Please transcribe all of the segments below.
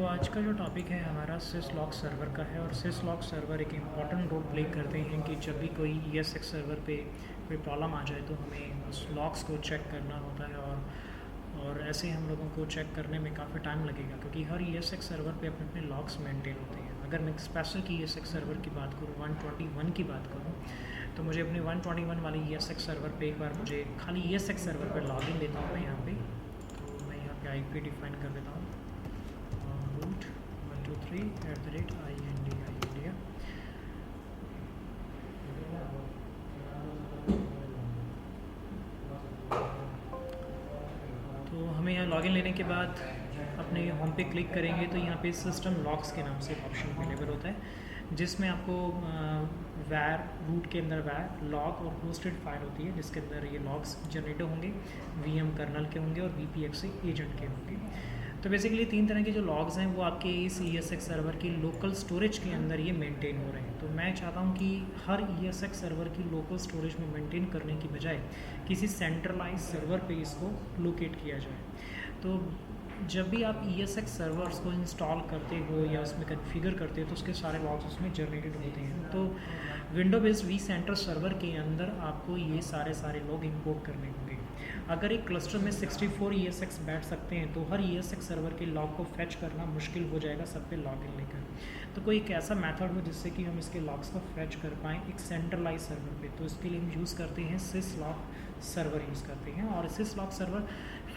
आज का जो टॉपिक है हमारा सिसलॉक सर्वर का है और सिसलॉक सर्वर एक इम्पॉर्टेंट रोल प्ले करते हैं कि जब भी कोई ESX सर्वर पे कोई प्रॉब्लम आ जाए तो हमें उस लॉक्स को चेक करना होता है और ऐसे हम लोगों को चेक करने में काफ़ी टाइम लगेगा क्योंकि हर ESX सर्वर पे अपने अपने लॉक्स मेंटेन होते हैं। अगर मैं स्पेसिफिक ESX सर्वर की बात करूँ 121 की बात करूँ तो मुझे अपने 121 वाले ESX सर्वर पे एक बार मुझे खाली ESX सर्वर पर लॉगिन देता हूँ मैं यहाँ पे। तो मैं यहाँ पे IP डिफाइन कर देता हूँ root 123@INDI इंडिया। तो हमें यहाँ लॉगिन लेने के बाद अपने होम पे क्लिक करेंगे तो यहाँ पे सिस्टम लॉक्स के नाम से एक ऑप्शन अवेलेबल होता है जिसमें आपको वैर रूट के अंदर वैर लॉग और होस्टेड फाइल होती है जिसके अंदर ये लॉग्स जनरेट होंगे, VM कर्नल के होंगे और VPX एजेंट के होंगे। तो बेसिकली 3 तरह के जो लॉग्स हैं वो आपके इस ESX सर्वर की लोकल स्टोरेज के अंदर ये मेंटेन हो रहे हैं। तो मैं चाहता हूँ कि हर ESX सर्वर की लोकल स्टोरेज में मेंटेन करने की बजाय किसी सेंट्रलाइज सर्वर पे इसको लोकेट किया जाए। तो जब भी आप ESX सर्वर्स को इंस्टॉल करते हो या उसमें कॉन्फ़िगर करते हो तो उसके सारे लॉग्स उसमें जनरेटेड होते हैं। तो विंडो बेस्ड vCenter सर्वर के अंदर आपको ये सारे लॉग इंपोर्ट करने होंगे। अगर एक क्लस्टर में 64 ESX बैठ सकते हैं तो हर ESX सर्वर के लॉग को फैच करना मुश्किल हो जाएगा सब पे लॉगिन लेकर। तो कोई एक ऐसा मेथड हो जिससे कि हम इसके लॉग्स को फैच कर पाएँ एक सेंट्रलाइज सर्वर पे। तो इसके लिए हम यूज़ करते हैं सिसलॉक सर्वर यूज़ करते हैं। और सिसलॉक सर्वर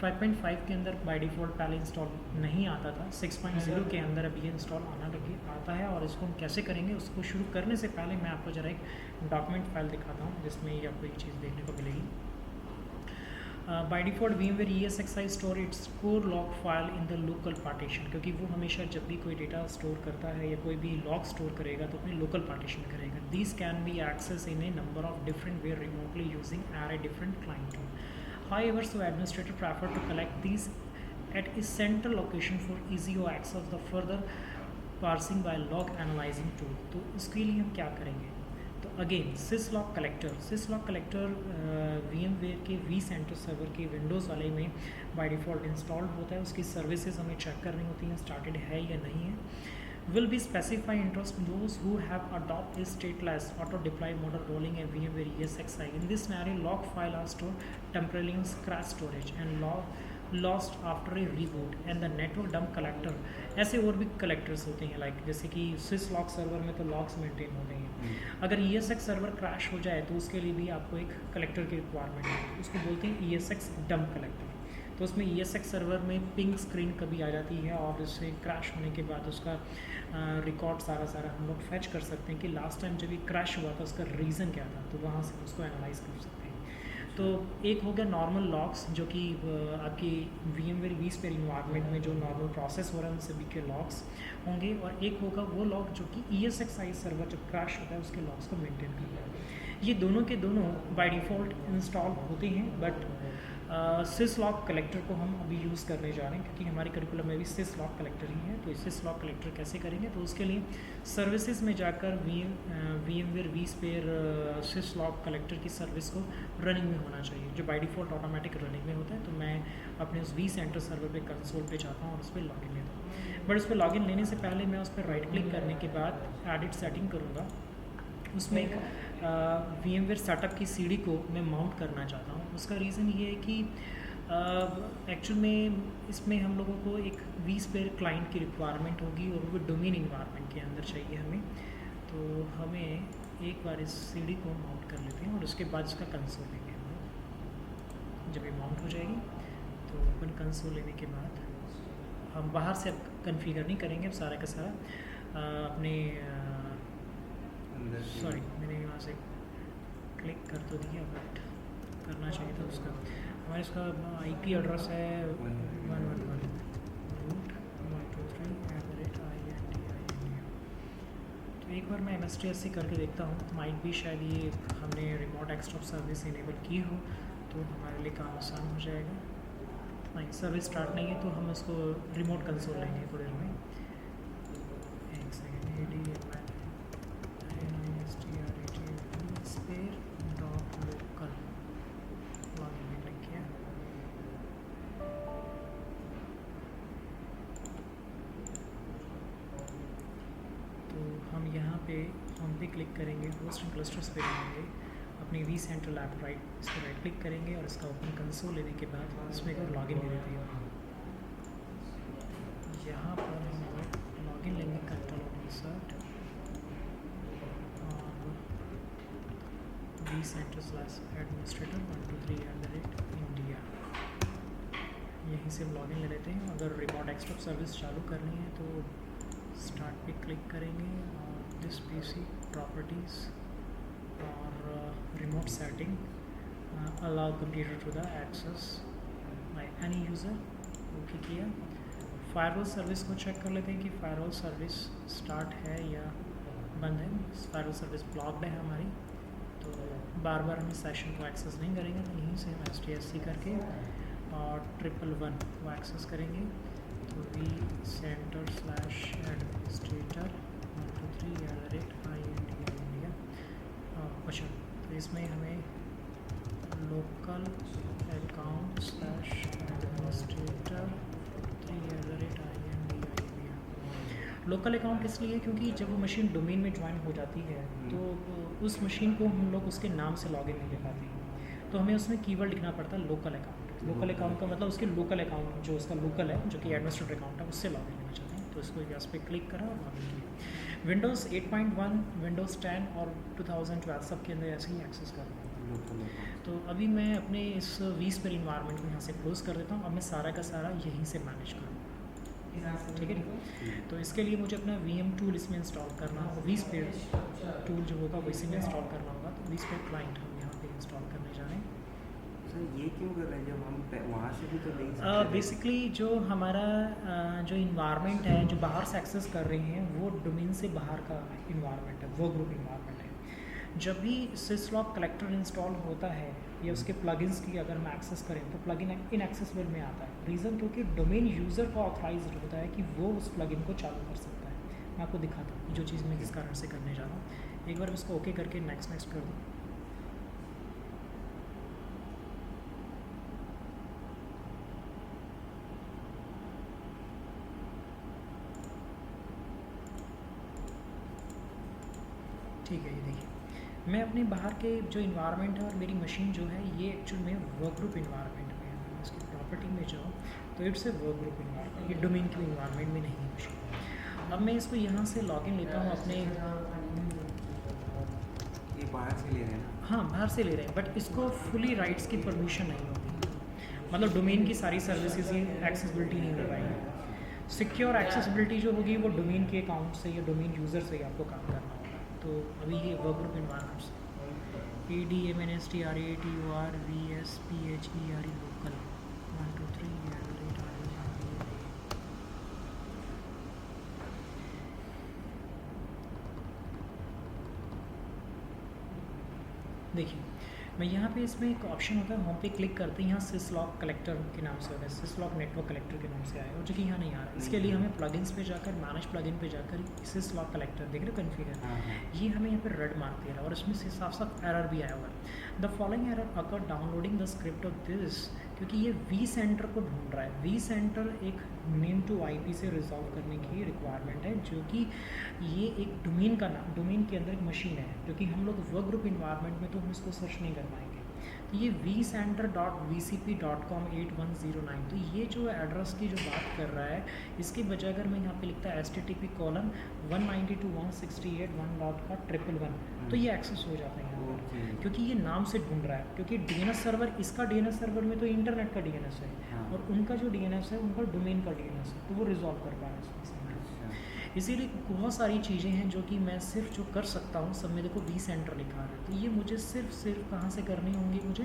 5.5 के अंदर बाय डिफ़ॉल्ट पहले इंस्टॉल नहीं आता था, 6.0 के अंदर अब ये इंस्टॉल आता है। और इसको हम कैसे करेंगे उसको शुरू करने से पहले मैं आपको ज़रा एक डॉक्यूमेंट फाइल दिखाता हूँ जिसमें ये आपको एक चीज़ देखने को मिलेगी। By default VMware ESXi store its core log file in the local partition, क्योंकि वो हमेशा जब भी कोई डेटा स्टोर करता है या कोई भी लॉग स्टोर करेगा तो अपने लोकल पार्टीशन करेगा। This can be access in a number of different way remotely using array different client tool. However, so administrator prefer to collect these at a central location for easy access the further parsing by log analyzing tool। तो इसके लिए हम क्या करेंगे? तो again सिसलॉक collector VMware के vCenter server के Windows वाले में बाय डिफ़ॉल्ट इंस्टॉल्ड होता है। उसकी सर्विसेज हमें चेक करनी होती हैं स्टार्टेड है या नहीं है। Will be specify interest those who have adopted a stateless auto deploy model rolling a VMware ESXi। In this scenario, log file are stored temporarily in crash storage and lost after a reboot and the network dump collector। ऐसे और भी collectors होते हैं like जैसे कि सिसलॉक server में तो logs maintain होते हैं। अगर ESX सर्वर क्रैश हो जाए तो उसके लिए भी आपको एक कलेक्टर की रिक्वायरमेंट है, उसको बोलते हैं ESX डंप कलेक्टर। तो उसमें ESX सर्वर में पिंग स्क्रीन कभी आ जाती है और उससे क्रैश होने के बाद उसका रिकॉर्ड सारा हम लोग फैच कर सकते हैं कि लास्ट टाइम जब ये क्रैश हुआ था उसका रीज़न क्या था, तो वहाँ से उसको एनालाइज कर सकते हैं। तो एक हो गया नॉर्मल लॉग्स जो कि आपकी VMware vSphere इन्वायरमेंट में जो नॉर्मल प्रोसेस हो रहा है उन सभी के लॉग्स होंगे, और एक होगा वो लॉग जो कि ESXi सर्वर जब क्रैश होता है उसके लॉग्स को मेंटेन करता है। ये दोनों के दोनों बाय डिफ़ॉल्ट इंस्टॉल होते हैं, बट सिसलॉक कलेक्टर को हम अभी यूज़ करने जा रहे हैं क्योंकि हमारे करिकुलम में भी सिसलॉक कलेक्टर ही है। तो सिसलॉक कलेक्टर कैसे करेंगे, तो उसके लिए सर्विसेज में जाकर VMware vSphere सिसलॉक कलेक्टर की सर्विस को रनिंग में होना चाहिए जो बाय डिफ़ॉल्ट ऑटोमेटिक रनिंग में होता है। तो मैं अपने उस vCenter सर्वर पे कंसोल पे जाता हूँ और उस पर लॉगिन लेता हूँ। बट उस पर लॉगिन लेने से पहले मैं उस पर राइट क्लिक करने के बाद एडिट सेटिंग करूँगा। उसमें एक VMware सेटअप की सीडी को मैं माउंट करना चाहता हूँ। उसका रीज़न ये है कि एक्चुअल में इसमें हम लोगों को एक vSphere क्लाइंट की रिक्वायरमेंट होगी और वो डोमेन इन्वायरमेंट के अंदर चाहिए हमें। तो हमें एक बार इस सीडी को माउंट कर लेते हैं और उसके बाद इसका कंसोल लेंगे हम लोग। जब ये माउंट हो जाएगी तो ओपन कंसोल लेने के बाद हम बाहर से अब कन्फिगर नहीं करेंगे, अब सारा का सारा अपने सॉरी मैंने यहाँ से क्लिक कर तो दिया बट करना चाहिए था उसका। हमारे इसका IP एड्रेस है 111 रूट 123@INDI। तो एक बार मैं MSTSC करके देखता हूँ, माइट भी शायद ये हमने रिमोट एक्सटॉप सर्विस इनेबल की हो तो हमारे लिए काम आसान हो जाएगा। नहीं, सर्विस स्टार्ट नहीं है तो हम उसको रिमोट कंसोल लेंगे थोड़ी देर में। एक सेकेंड local लॉगिन में क्लिक किया। हम यहाँ पे होम पे क्लिक करेंगे, होस्ट एंड क्लस्टर्स पे जाएंगे, अपनी वी सेंट्रल ऐप इस पर राइट क्लिक करेंगे और इसका ओपन कंसोल लेने के बाद इसमें एक लॉगिन ले लेते हैं। यहाँ पर हम लॉगिन लेंगे, कंट्रोल इंसर्ट और vCenter slash administrator 123@India, यहीं से हम लॉगिन ले लेते हैं। अगर रिमोट डेस्कटॉप सर्विस चालू करनी है तो स्टार्ट पे क्लिक करेंगे और दिस पीसी प्रॉपर्टीज़ और remote setting allow computer to the access by any user, okay किया। फायरवॉल सर्विस को चेक कर लेते हैं कि फायरवॉल सर्विस स्टार्ट है या बंद है। फायरवॉल सर्विस ब्लॉक्ड है हमारी, तो बार बार हम इस सेशन को एक्सेस नहीं करेंगे, तो यहीं से हम STSC करके और 111 वो एक्सेस करेंगे। तो we centre slash administrator 123@India। अच्छा, तो इसमें हमें local account slash administrator 3@India। Local account इसलिए क्योंकि जब वो मशीन डोमेन में ज्वाइन हो जाती है तो उस मशीन को हम लोग उसके नाम से लॉगिन नहीं ले पाते हैं, तो हमें उसमें कीवर्ड लिखना पड़ता है लोकल अकाउंट। लोकल अकाउंट का मतलब उसके लोकल अकाउंट जो उसका लोकल है, जो कि एडमिनिस्ट्रेटर अकाउंट है, उससे लॉगिन लेना चाहते हैं। तो इसको यहाँ पे क्लिक करा और लॉगिन किया। विंडोज़ 8.1, विंडोज़ 10 और 2012 सब के अंदर ऐसे ही एक्सेस कर रहा हूँ। तो अभी मैं अपने इस vSphere इन्वायरमेंट को यहाँ से क्लोज़ कर देता हूँ। अब मैं सारा का सारा यहीं से मैनेज करूँ, ठीक है। तो इसके लिए मुझे अपना VM टूल इसमें इंस्टॉल करना होगा, vSphere टूल जो होगा वो इसी में इंस्टॉल करना होगा। तो vSphere क्लाइंट हम यहाँ पे इंस्टॉल करने जा रहे हैं। सर ये क्यों कर रहे हैं जब हम वहाँ से भी तो ले सकते हैं? बेसिकली जो हमारा जो इन्वायरमेंट है, जो बाहर से एक्सेस कर रहे हैं, वो डोमेन से बाहर का इन्वायरमेंट है, वो ग्रुप इन्वायरमेंट है। जब भी syslog कलेक्टर इंस्टॉल होता है या उसके प्लगइन्स की अगर हम एक्सेस करें तो प्लगइन इनएक्सेसिबल में आता है। रीज़न क्योंकि डोमेन यूज़र को ऑथराइज होता है कि वो उस प्लगइन को चालू कर सकता है। मैं आपको दिखाता हूँ जो चीज़ मैं किस कारण से करने जा रहा हूँ। एक बार इसको ओके करके नेक्स्ट कर दूँ। ठीक है, ये देखिए मैं अपने बाहर के जो इन्वायरमेंट है और मेरी मशीन जो है ये एक्चुअल में वर्क ग्रुप इन्वायरमेंट में है। इसकी प्रॉपर्टी में जाऊँ तो it's a work group environment, ये डोमेन की इन्वायरमेंट में नहीं है मशीन। अब मैं इसको यहाँ से लॉगिन लेता हूँ अपने, ये बाहर से ले रहे हैं ना? हाँ बाहर से ले रहे हैं, बट इसको फुली राइट्स की परमिशन नहीं होती, मतलब डोमेन की सारी सर्विसेज ही एक्सेसिबिलिटी नहीं हो पाएगी। सिक्योर एक्सेसिबिलिटी जो होगी वो डोमेन के अकाउंट से या डोमेन यूज़र से ही आपको काम करना होगा। तो अभी ये work group environments ADMNSTRATOR VSPHERE local 123@India। देखिए मैं यहाँ पे इसमें एक ऑप्शन होता है, होम पे क्लिक करते हैं, यहाँ syslog कलेक्टर के नाम से होता है, syslog नेटवर्क कलेक्टर के नाम से आएगा, जो कि यहाँ नहीं आ रहा है। इसके लिए हमें प्लगइन्स पे जाकर मैनेज प्लगइन पे जाकर syslog कलेक्टर देख रहे हो कन्फिगर, ये हमें यहाँ पे रेड मार्क दे रहा है और इसमें से साफ साफ एरर भी आया हुआ है। The following error occur downloading the script of this, क्योंकि ये वी सेंटर को ढूंढ रहा है। वी सेंटर एक नेम टू IP से रिजॉल्व करने की रिक्वायरमेंट है, जो कि ये एक डोमेन का नाम, डोमेन के अंदर एक मशीन है, जो कि हम लोग वर्क ग्रुप इन्वायरमेंट में तो हम इसको सर्च नहीं कर पाएंगे। तो ये vcenter.vcp.com 8109, तो ये जो एड्रेस की जो बात कर रहा है, इसकी बजाय अगर मैं यहाँ पे लिखता है http:/192.168.1.1, तो ये एक्सेस हो जाता है यहाँ पर, क्योंकि ये नाम से ढूंढ रहा है। क्योंकि DNS सर्वर, इसका DNS सर्वर में तो इंटरनेट का DNS है और उनका जो DNS है उनका डोमेन का DNS है, तो वो रिजॉल्व कर पा रहा है इसमें। इसीलिए बहुत सारी चीज़ें हैं जो कि मैं सिर्फ जो कर सकता हूँ सब मेरे को वी सेंटर लिखा है, तो ये मुझे सिर्फ कहाँ से करनी होंगी, मुझे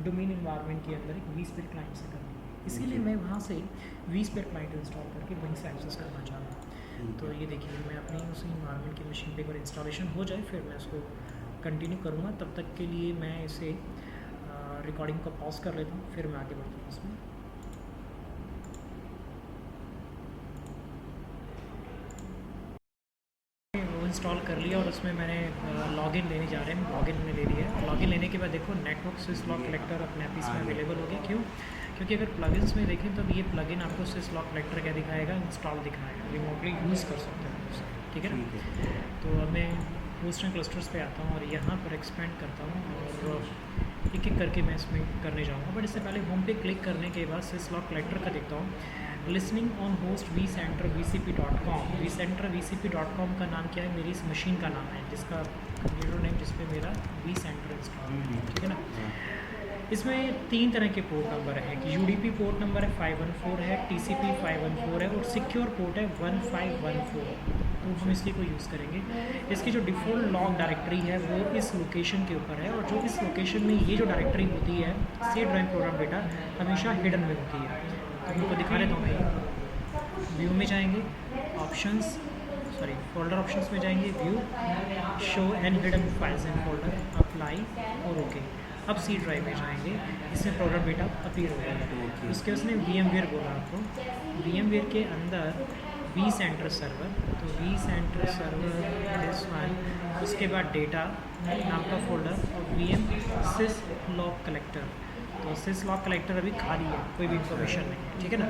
डोमेन इन्वायरमेंट के अंदर एक vSphere क्लाइंट से करनी है। इसीलिए मैं वहाँ से vSphere क्लाइंट इंस्टॉल करके वहीं से एक्सेस करना चाह रहा हूँ। तो ये देखिए मैं अपनी उस इन्वायरमेंट की मशीन पे एक बार इंस्टॉलेशन हो जाए फिर मैं इसको कंटिन्यू करूँगा। तब तक के लिए मैं इसे रिकॉर्डिंग को पॉज कर लेता हूँ, फिर मैं आगे बढ़ता हूँ इसमें। इंस्टॉल कर लिया और उसमें मैंने लॉगिन लेने जा रहे हैं, लॉगिन में ले लिया है। लॉगिन लेने के बाद देखो नेटवर्क स्विस लॉक कलेक्टर अपने आप इसमें अवेलेबल हो गया। क्यों? क्योंकि अगर प्लगइन्स में देखें तो ये प्लगइन आपको स्विस लॉक कलेक्टर क्या दिखाएगा, इंस्टॉल दिखाएगा, रिमोटली यूज़ कर सकते हैं उसे, ठीक है ना। तो अब मैं होस्ट एंड क्लस्टर्स पे आता हूँ और यहाँ पर एक्सपेंड करता हूँ और एक एक करके मैं इसमें करने जाऊँगा। बट इससे पहले होम पे क्लिक करने के बाद स्विस लॉक कलेक्टर का देखता हूँ। Listening on host vCenter.vcp.com। vCenter.vcp.com का नाम क्या है? मेरी इस मशीन का नाम है, जिसका कंप्यूटर नेम जिस पे मेरा vCenter इंस्टॉल है, ठीक है ना। इसमें 3 तरह के पोर्ट नंबर हैं। UDP पोर्ट नंबर है 514 है, TCP 514 है और सिक्योर पोर्ट है 1514। तो हम इसकी को यूज़ करेंगे। इसकी जो डिफ़ॉल्ट लॉग डायरेक्टरी है वो इस लोकेशन के ऊपर है, और जो इस लोकेशन में ये जो डायरेक्टरी होती है सी ड्राइव प्रोग्राम डेटा हमेशा हिडन में होती है। तो उनको दिखा देता हूँ मैं। व्यू में जाएंगे, फोल्डर ऑप्शंस में जाएंगे, view, show and hidden files and folder, apply और ओके। अब सी ड्राइव में जाएंगे, इसमें प्रोग्राम डेटा अपीयर हो गया। उसके उसने VMware बोला आपको, VMware के अंदर vCenter सर्वर, तो vCenter सर्वर दिस वन, उसके बाद डेटा नाम का फोल्डर और VM sys log कलेक्टर। तो sys log कलेक्टर अभी खाली है, कोई भी इंफॉर्मेशन नहीं है, ठीक है ना।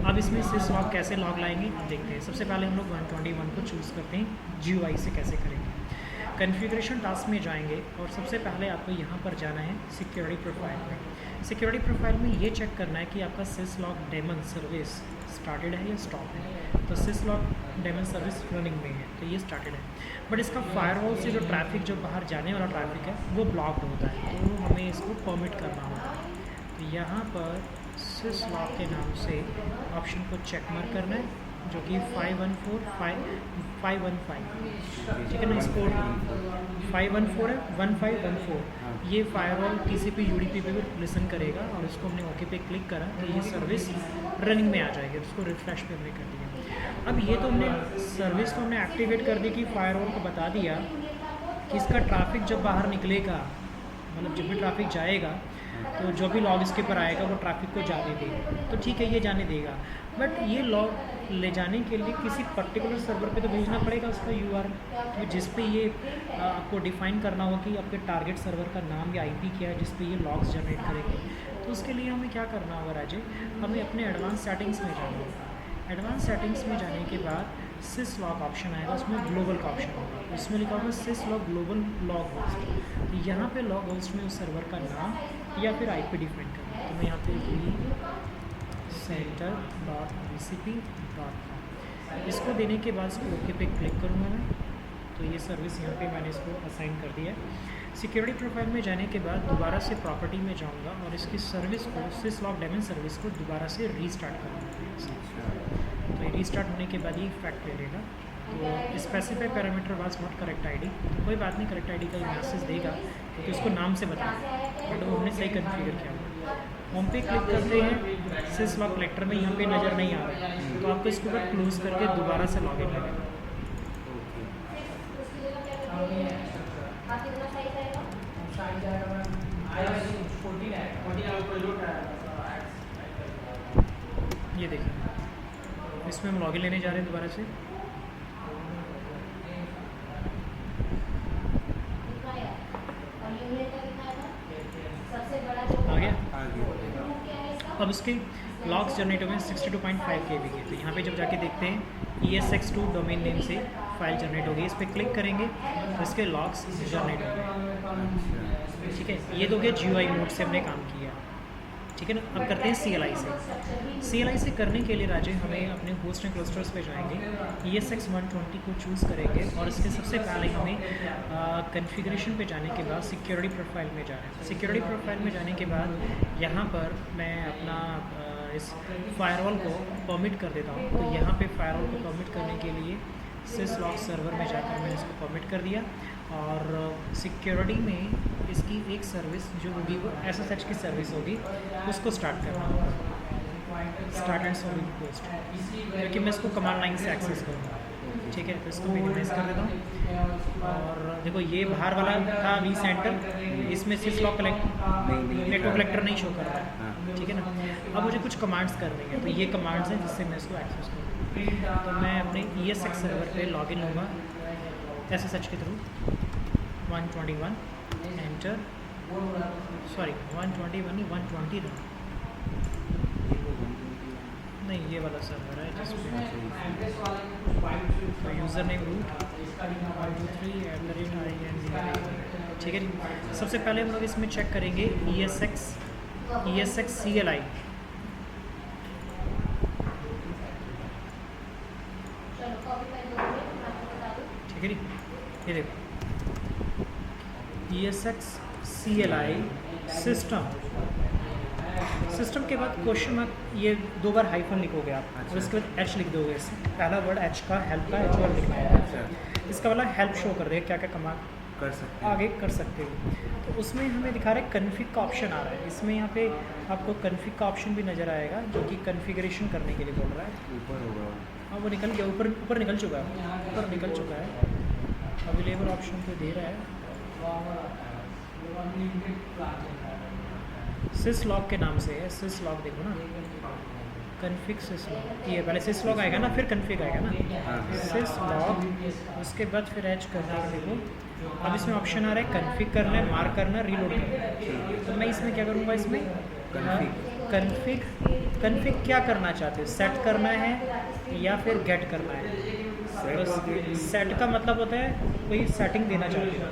अब इसमें sys log कैसे लॉग लाएंगे देखते हैं। सबसे पहले हम लोग 121 को चूज़ करते हैं, GUI से कैसे करेंगे। कॉन्फ़िगरेशन टास्क में जाएंगे और सबसे पहले आपको यहाँ पर जाना है सिक्योरिटी प्रोफाइल में। सिक्योरिटी प्रोफाइल में ये चेक करना है कि आपका syslog daemon सर्विस स्टार्टेड है या स्टॉप है। तो syslog daemon सर्विस रनिंग में है, तो ये स्टार्टेड है। बट इसका फायरवॉल से जो ट्रैफिक, जो बाहर जाने वाला ट्रैफिक है वो ब्लॉक्ड होता है, तो हमें इसको परमिट करना होगा। तो यहाँ पर syslog के नाम से ऑप्शन को चेक मार्क करना है, जो कि 515, ठीक है ना। इस पोर्ट 514 है, 1514। ये फायरवॉल TCP UDP पे भी लिसन करेगा और उसको हमने ओके पे क्लिक करा तो ये सर्विस रनिंग में आ जाएगी। उसको रिफ्रेश पे हमने कर दिया। अब ये तो हमने सर्विस को हमने एक्टिवेट कर दी कि फायरवॉल को बता दिया कि इसका ट्रैफिक जब बाहर निकलेगा, मतलब जब भी ट्रैफिक जाएगा तो जो भी लॉग इसके ऊपर आएगा वो ट्रैफिक को जाने देगा। तो ठीक है, ये जाने देगा, बट ये लॉग ले जाने के लिए किसी पर्टिकुलर सर्वर पे तो भेजना पड़ेगा उसका URL, तो जिस पे ये आपको डिफ़ाइन करना होगा कि आपके टारगेट सर्वर का नाम या IP क्या है जिस पे ये लॉग्स जनरेट करेंगे। तो उसके लिए हमें क्या करना होगा राजे, हमें अपने एडवांस सेटिंग्स में जाना होगा। एडवांस सेटिंग्स में जाने के बाद syslog ऑप्शन आएगा, उसमें ग्लोबल का ऑप्शन होगा, उसमें लिखा होगा syslog ग्लोबल लॉग होस्ट। तो यहाँ पे लॉग होस्ट में उस सर्वर का नाम या फिर IP डिफाइन करना है। तो मैं यहाँ पे vCenter.vcp.com इसको देने के बाद इसको ओके पे क्लिक करूँगा मैं। तो ये सर्विस यहाँ पे मैंने इसको असाइन कर दिया है। सिक्योरिटी प्रोफाइल में जाने के बाद दोबारा से प्रॉपर्टी में जाऊँगा और इसकी सर्विस को, syslog daemon सर्विस को दोबारा से रीस्टार्ट करूँगा। तो ये रीस्टार्ट होने के बाद ये इफेक्ट ले लेगा। तो specify parameter was not correct ID, तो कोई बात नहीं, करेक्ट ID का ये मैसेज देगा क्योंकि उसको नाम से बताया, बट वो हमने सही कन्फिगर किया। होम पे क्लिक करते हैं, syslog कलेक्टर में यहाँ पे नज़र नहीं आ रहा है, तो आपको इसके ऊपर क्लोज करके दोबारा से लॉग इन लगेगा। ये देखिए, इसमें हम लॉगिन लेने जा रहे हैं दोबारा से। आ गया। अब उसके लॉग्स जनरेट हो गए 62.5 KB के। तो यहाँ पे जब जाके देखते हैं ESX2 डोमेन नेम से फाइल जनरेट हो गई, इस पर क्लिक करेंगे तो इसके लॉग्स जनरेट हो गए, ठीक है। ये तो गया GUI मोड से हमने काम किया, ठीक है ना। अब करते हैं CLI से। CLI से करने के लिए राजे हमें अपने होस्ट एंड क्लस्टर्स पे जाएंगे, ESX120 को चूज़ करेंगे और इसके सबसे पहले हमें कॉन्फ़िगरेशन पे जाने के बाद सिक्योरिटी प्रोफाइल में जाना है। सिक्योरिटी प्रोफाइल में जाने के बाद यहाँ पर मैं अपना इस फायरवॉल को परमिट कर देता हूँ। तो यहाँ पे फायरवॉल को परमिट करने के लिए syslog सर्वर में जाकर मैंने इसको परमिट कर दिया और सिक्योरिटी में इसकी एक सर्विस जो होगी वो SSH की सर्विस होगी, उसको स्टार्ट करना होगा, स्टार्ट एंड सर्विस पोस्ट, क्योंकि मैं इसको कमांड लाइन से एक्सेस करूँगा, ठीक है। तो इसको मिनिमाइज कर देता हूँ और देखो ये बाहर वाला था vCenter, इसमें syslog नेटवर्क कलेक्टर नहीं शो कर रहा है, ठीक है ना। अब मुझे कुछ कमांड्स करनी है, तो ये कमांड्स हैं जिससे मैं इसको एक्सेस करूँ। तो मैं अपने ESX सर्वर पे लॉगिन लूँगा SSH के थ्रू 121 एंटर, सॉरी 121 नहीं 120 था, नहीं ये वाला सर्वर है जिसमें तो यूज़र नेम रूट 123@IND। ठीक है जी। सबसे पहले हम लोग इसमें चेक करेंगे ESX CLI। ठीक है जी, ये देखो ESX CLI सिस्टम के बाद क्वेश्चन मार्क, ये 2 बार हाइफन लिखोगे आप और इसके बाद H लिख दोगे। पहला वर्ड H का हेल्प का H वर्ड लिखना है। इसका वाला हेल्प शो कर देगा क्या क्या कमांड कर सकते हैं, आगे कर सकते हो। तो उसमें हमें दिखा रहा है कन्फिग का ऑप्शन आ रहा है। इसमें यहाँ पे आपको कन्फिग का ऑप्शन भी नज़र आएगा जो कि कन्फिगरेशन करने के लिए बोल रहा है। ऊपर होगा। हाँ वो निकल गया, ऊपर निकल चुका है, ऊपर निकल चुका है। अवेलेबल ऑप्शन तो दे रहा है। सिस लॉग के नाम से है, सिस लॉग देखो ना, कन्फिग सिस लॉग, ये पहले सिस लॉग आएगा ना फिर कन्फिग आएगा ना, सिस लॉग, उसके बाद फिर एच करना है। देखो अब इसमें ऑप्शन आ रहा है कन्फिग करना है, मार्क करना है, रीलोड करना है। तो मैं इसमें क्या करूँगा, इसमें कन्फिग क्या करना चाहते हो, सेट करना है या फिर गेट करना है। सेट का मतलब होता है कोई सेटिंग देना चाहते हो,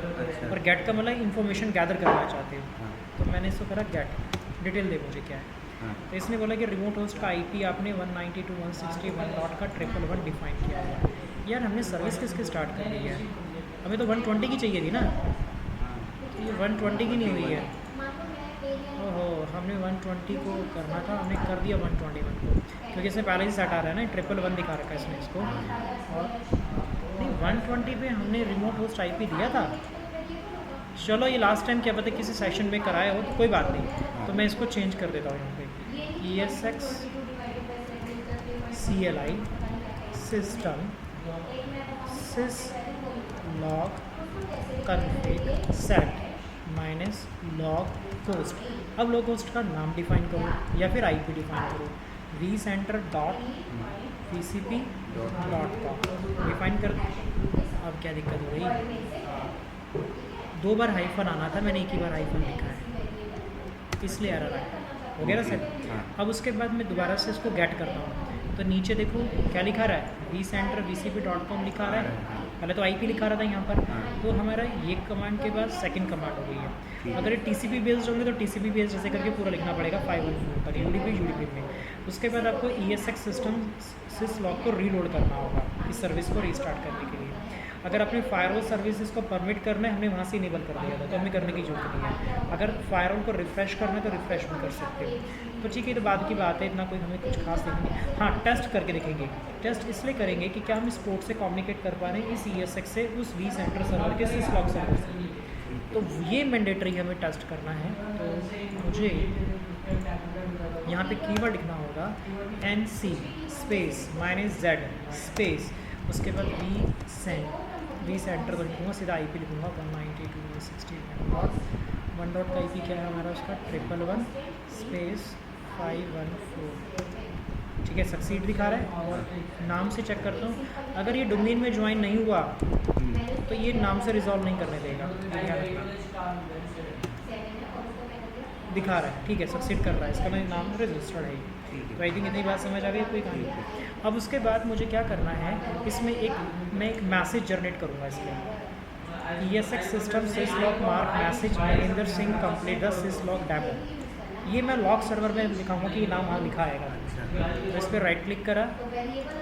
और गेट का मतलब इंफॉर्मेशन गैदर करना चाहते हो। तो मैंने इसको करा गेट, डिटेल दे मुझे क्या है। तो इसने बोला कि रिमोट होस्ट का IP आपने 192.168 का 111 डिफाइन किया हुआ है। यार हमने सर्विस किसके स्टार्ट कर दी है, हमें तो 120 की चाहिए थी ना, ये 120 की नहीं हुई है। ओहो, हमने 120 को करना था, हमने कर दिया 121 को, क्योंकि इसमें पहले ही सेट आ रहा है ना, 111 दिखा रखा है इसने इसको। और नहीं 120 पे हमने रिमोट होस्ट IP दिया था। चलो ये लास्ट टाइम क्या पता किसी सेशन में कराया हो, तो कोई बात नहीं, तो मैं इसको चेंज कर देता हूँ यहाँ पे ESX CLI सिस्टम सिस log config set minus log host. अब लॉग होस्ट का नाम डिफाइन करो या फिर IP डिफाइन करो, vcenter.tcp.com डिफाइन कर। अब क्या दिक्कत हो गई, 2 बार हाइफन आना था, मैंने एक ही बार हाइफन लिखा है, इसलिए एरर आया। हो गया ना सर। अब उसके बाद मैं दोबारा से इसको गेट करता हूँ, तो नीचे देखो क्या लिखा रहा है, vcenter.vcp.com लिखा रहा है। पहले तो IP लिखा रहा था यहाँ पर, तो हमारा ये कमांड के बाद सेकंड कमांड हो गई है। अगर ये TCP बेस्ड होंगे तो TCP बेस्ड जैसे करके पूरा लिखना पड़ेगा 514 पर UDP में। उसके बाद आपको ESX सिस्टम सिस लॉग को रीलोड करना होगा इस सर्विस को रीस्टार्ट करने के लिए। अगर अपने फायरवॉल सर्विसेज को परमिट करना है, हमने वहाँ से इनेबल कर दिया था, तो हमें करने की जरूरत नहीं है। अगर फायरवॉल को रिफ्रेश करना है तो रिफ्रेश भी कर सकते हो। तो ठीक है, तो बाद की बात है, इतना कोई हमें कुछ खास देखेंगे। हाँ, टेस्ट करके देखेंगे। टेस्ट इसलिए करेंगे कि क्या हम इस पोर्ट से कम्युनिकेट कर पा रहे हैं, इस ESX से उस vCenter सर्वर के सिस लॉग सर्वर से। तो ये मैंडेटरी हमें टेस्ट करना है। तो मुझे यहाँ पे कीवर्ड लिखना होगा NC स्पेस -Z स्पेस, उसके बाद vCenter को लिखूँगा, सीधा IP लिखूँगा 192.168.1 डॉट का IP क्या है हमारा, उसका 111 स्पेस 514। ठीक है, सक्सीड दिखा रहा है। और नाम से चेक करता हूँ, अगर ये डोमेन में ज्वाइन नहीं हुआ तो ये नाम से रिजॉल्व नहीं करने देगा, दिखा रहा है। ठीक है, सक्सीड कर रहा है, इसका मैं नाम रजिस्टर्ड है। तो आई थिंक इतनी बात समझ आ गई, कोई कहानी। अब उसके बाद मुझे क्या करना है, इसमें मैं एक मैसेज जनरेट करूँगा इसमें, ESX system sis log mark message Mahendra Singh complete the sys log demo. ये मैं लॉग सर्वर में लिखाऊंगा कि ये नाम वहाँ लिखा आएगा। तो इस पर राइट क्लिक करा,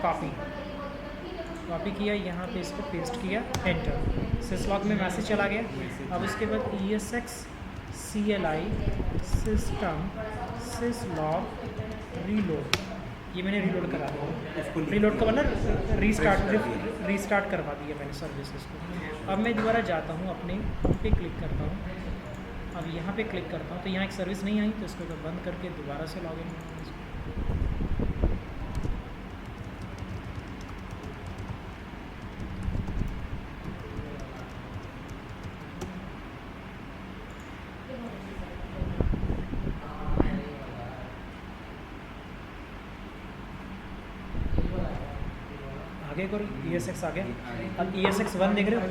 कॉपी किया, यहाँ पे इसको पेस्ट किया, एंटर। सिस लॉग में मैसेज चला गया। अब उसके बाद ESX CLI सिस्टम सिस लॉग रीलोड, ये मैंने रीलोड करा दिया। रीलोड का मतलब रीस्टार्ट करवा दिया मैंने सर्विसेज को। अब मैं दोबारा जाता हूँ, अपने पे क्लिक करता हूँ, अब यहाँ पे क्लिक करता हूँ, तो यहाँ एक सर्विस नहीं आई, तो इसको बंद करके दोबारा से लॉगिन करना। आ आगे करो, ESX आ गया। अब ESX 1 देख रहे हो,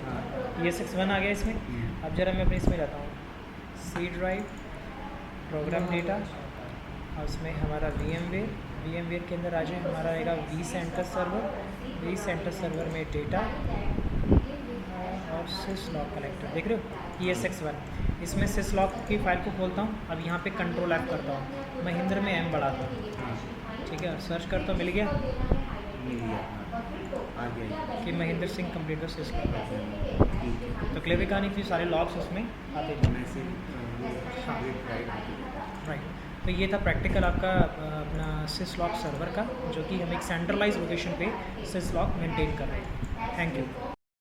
हाँ ESX 1 आ गया इसमें। अब जरा मैं अपने इसमें जाता हूँ, सी ड्राइव, प्रोग्राम डेटा, और उसमें हमारा VMware के अंदर आ जाए हमारा आएगा vCenter सर्वर में डेटा और syslog कनेक्टर, देख रहे हो ESX 1। इसमें syslog की फाइल को खोलता हूँ। अब यहाँ पे कंट्रोल F करता हूँ, महिंद्र में M बढ़ाता हूँ, हाँ ठीक है, सर्च करता हूँ, मिल गया मिल गया, हाँ आ गया कि महेंद्र सिंह कंप्यूटर सिस्टम। ठीक है। तो क्लेवर कहानी थी, सारे लॉग्स उसमें आते थे। मैसेज हाँ। राइट। राइट, तो ये था प्रैक्टिकल आपका अपना syslog सर्वर का, जो कि हम एक सेंट्रलाइज लोकेशन पे syslog मेंटेन कर रहे हैं। Thank you.